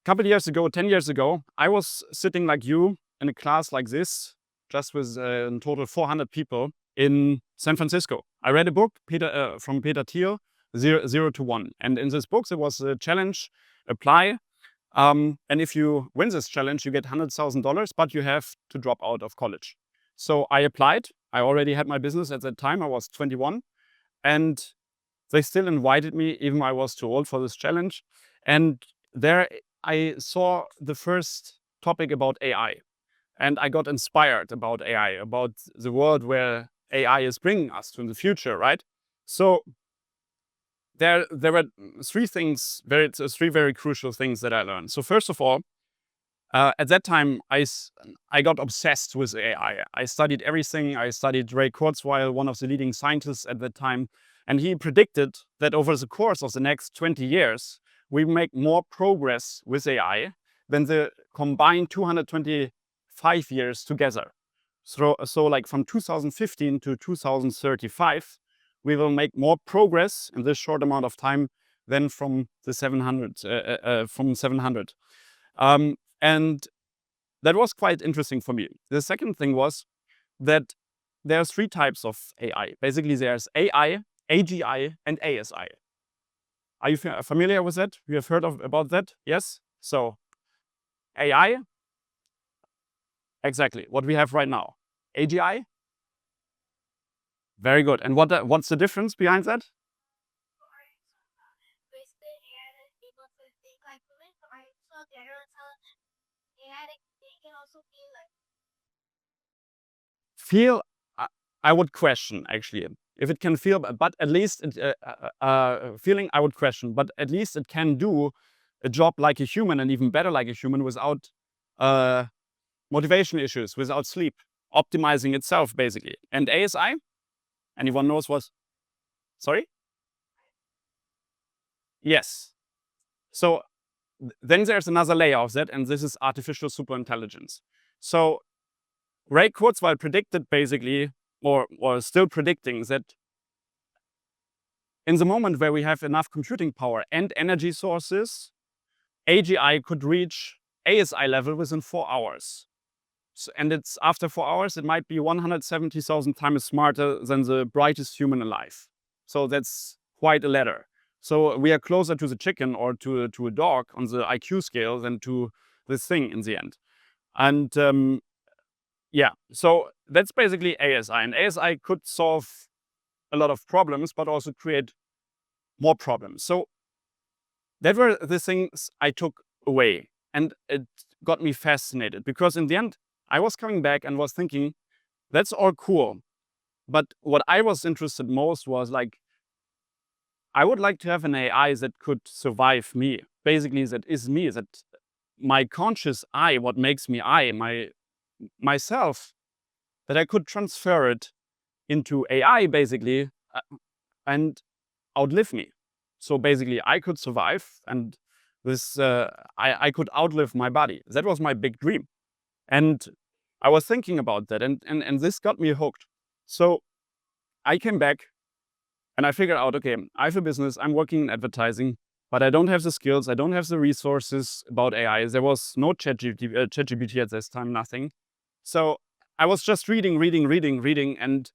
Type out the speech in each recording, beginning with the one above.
couple of years ago, 10 years ago, I was sitting like you in a class like this, just with in total 400 people in San Francisco. I read a book from Peter Thiel, Zero to One. And in this book, there was a challenge, apply. And if you win this challenge, you get $100,000, but you have to drop out of college. So I applied. I already had my business at that time. I was 21. And they still invited me, even I was too old for this challenge. And there I saw the first topic about AI. And I got inspired about AI, about the world where AI is bringing us to in the future, right? So there were three very crucial things that I learned. So first of all, at that time, I got obsessed with AI. I studied everything. I studied Ray Kurzweil, one of the leading scientists at that time. And he predicted that over the course of the next 20 years, we make more progress with AI than the combined 225 years together. So like from 2015 to 2035, we will make more progress in this short amount of time than from the 700. And that was quite interesting for me. The second thing was that there are three types of AI. Basically, there's AI, AGI, and ASI. Are you familiar with that? You have heard about that? Yes? So AI, exactly what we have right now. AGI, very good. And what's the difference behind that? Basically, AI is able to think like humans, or so general intelligence. AI, they can also be like. Feel, I would question actually if it can feel, but at least feeling I would question, but at least it can do a job like a human, and even better like a human, without motivation issues, without sleep, optimizing itself basically. And ASI, anyone knows what? Sorry? Yes. So then there's another layer of that, and this is artificial superintelligence. So Ray Kurzweil predicted basically, or still predicting, that in the moment where we have enough computing power and energy sources, AGI could reach ASI level within 4 hours. So, and it's after 4 hours, it might be 170,000 times smarter than the brightest human alive. So that's quite a ladder. So we are closer to the chicken or to a dog on the IQ scale than to this thing in the end. And yeah, so that's basically ASI. And ASI could solve a lot of problems, but also create more problems. So that were the things I took away. And it got me fascinated, because in the end, I was coming back and was thinking, that's all cool. But what I was interested most was like, I would like to have an AI that could survive me. Basically, that is me, that my conscious I, what makes me I, myself, that I could transfer it into AI basically and outlive me. So basically I could survive, and this I could outlive my body. That was my big dream. And I was thinking about that, and this got me hooked. So I came back and I figured out, okay, I have a business, I'm working in advertising, but I don't have the skills, I don't have the resources about AI. There was no ChatGPT at this time, nothing. So I was just reading, and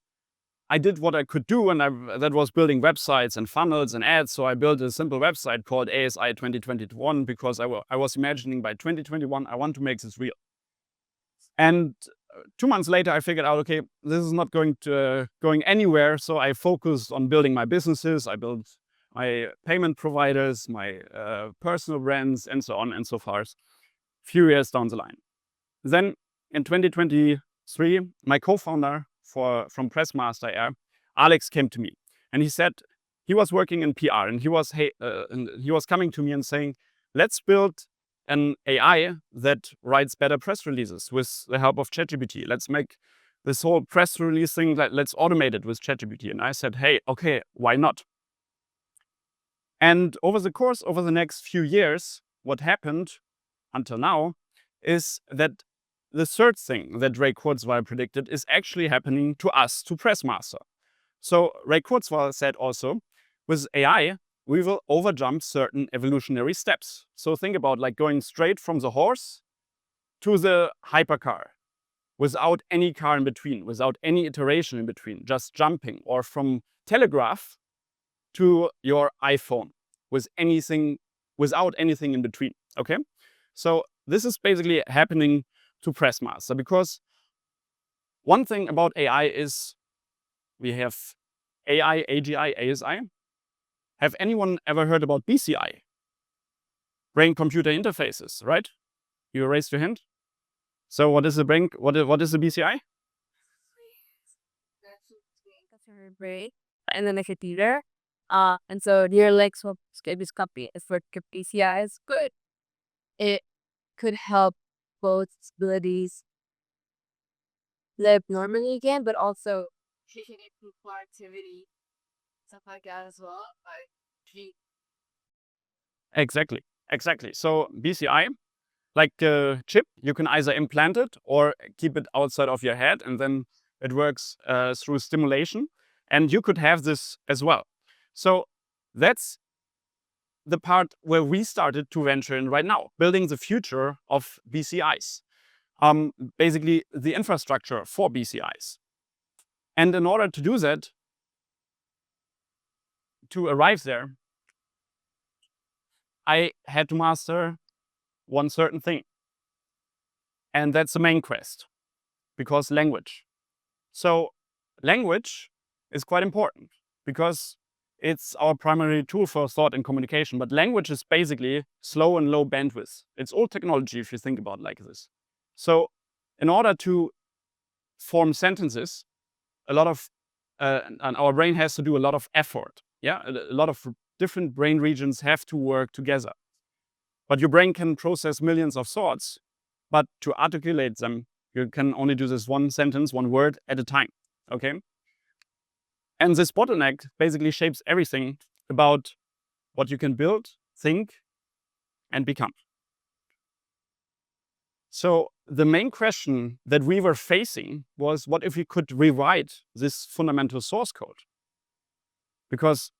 I did what I could do, and that was building websites and funnels and ads. So I built a simple website called ASI 2021, because I was imagining by 2021, I want to make this real. And 2 months later, I figured out, okay, this is not going anywhere. So I focused on building my businesses. I built my payment providers, my personal brands, and so on and so forth. Few years down the line. Then in 2023, my co-founder from Pressmaster Air, Alex, came to me, and he said he was working in PR, and he was coming to me and saying, let's build an AI that writes better press releases with the help of ChatGPT. Let's make this whole press release thing, let's automate it with ChatGPT. And I said, hey, okay, why not? And over the next few years, what happened until now is that the third thing that Ray Kurzweil predicted is actually happening to us, to Pressmaster. So Ray Kurzweil said also, with AI, we will overjump certain evolutionary steps. So think about like going straight from the horse to the hypercar without any car in between, without any iteration in between, just jumping, or from telegraph to your iPhone without anything in between. Okay, so this is basically happening to Pressmaster, because one thing about AI is we have AI, AGI, ASI. Have anyone ever heard about BCI? Brain computer interfaces, right? You raised your hand. So what is the brain? What is the BCI? That's her brain. And then a computer. And so your legs will this copy is for PCI is good. It could help both abilities live normally again, but also she can improve productivity, stuff like that as well. Exactly. So BCI, like a chip, you can either implant it or keep it outside of your head, and then it works through stimulation. And you could have this as well. So that's the part where we started to venture in right now, building the future of BCIs. Basically the infrastructure for BCIs. And in order to do that, to arrive there, I had to master one certain thing. And that's the main quest, because language. So language is quite important because it's our primary tool for thought and communication. But language is basically slow and low bandwidth. It's old technology if you think about it like this. So in order to form sentences, a lot of and our brain has to do a lot of effort. Yeah, a lot of different brain regions have to work together. But your brain can process millions of thoughts, but to articulate them, you can only do this one sentence, one word at a time. Okay. And this bottleneck basically shapes everything about what you can build, think, and become. So the main question that we were facing was, what if we could rewrite this fundamental source code? Because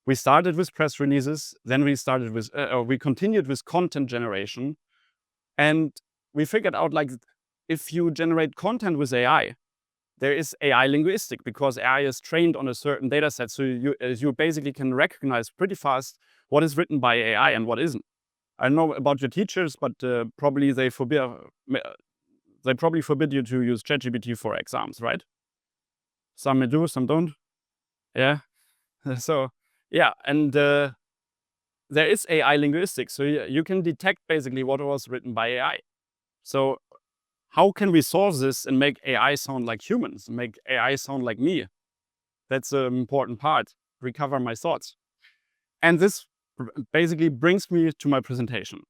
we started with press releases, then we continued with content generation, and we figured out, like, if you generate content with AI, there is AI linguistic, because AI is trained on a certain data set. So you basically can recognize pretty fast what is written by AI and what isn't. I don't know about your teachers, but probably they probably forbid you to use ChatGPT for exams, right? Some may do, some don't. Yeah. So yeah, and there is AI linguistics, so you can detect basically what was written by AI. So how can we solve this and make AI sound like humans, make AI sound like me? That's an important part, recover my thoughts. And this basically brings me to my presentation.